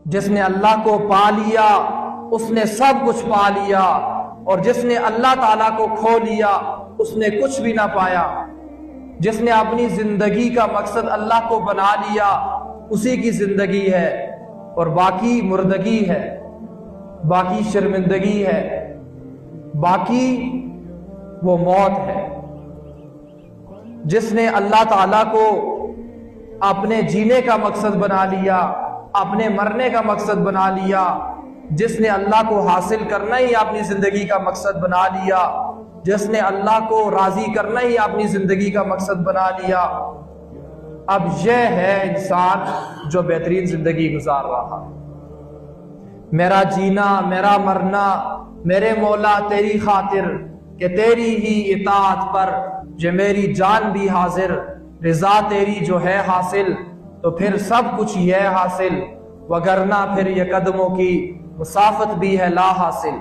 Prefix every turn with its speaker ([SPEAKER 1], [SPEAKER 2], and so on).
[SPEAKER 1] जिसने अल्लाह को पा लिया उसने सब कुछ पा लिया, और जिसने अल्लाह ताला को खो लिया उसने कुछ भी ना पाया। जिसने अपनी जिंदगी का मकसद अल्लाह को बना लिया उसी की जिंदगी है, और बाकी मुर्दगी है, बाकी शर्मिंदगी है, बाकी वो मौत है। जिसने अल्लाह ताला को अपने जीने का मकसद बना लिया, अपने मरने का मकसद बना लिया, जिसने अल्लाह को हासिल करना ही अपनी जिंदगी का मकसद बना लिया, जिसने अल्लाह को राजी करना ही अपनी जिंदगी का मकसद बना लिया, अब यह है इंसान जो बेहतरीन जिंदगी गुजार रहा। मेरा जीना मेरा मरना मेरे मौला तेरी खातिर, कि तेरी ही इताअत पर जो मेरी जान भी हाजिर, रिजा तेरी जो है हासिल तो फिर सब कुछ ही है हासिल, वगरना फिर ये कदमों की मुसाफत भी है ला हासिल।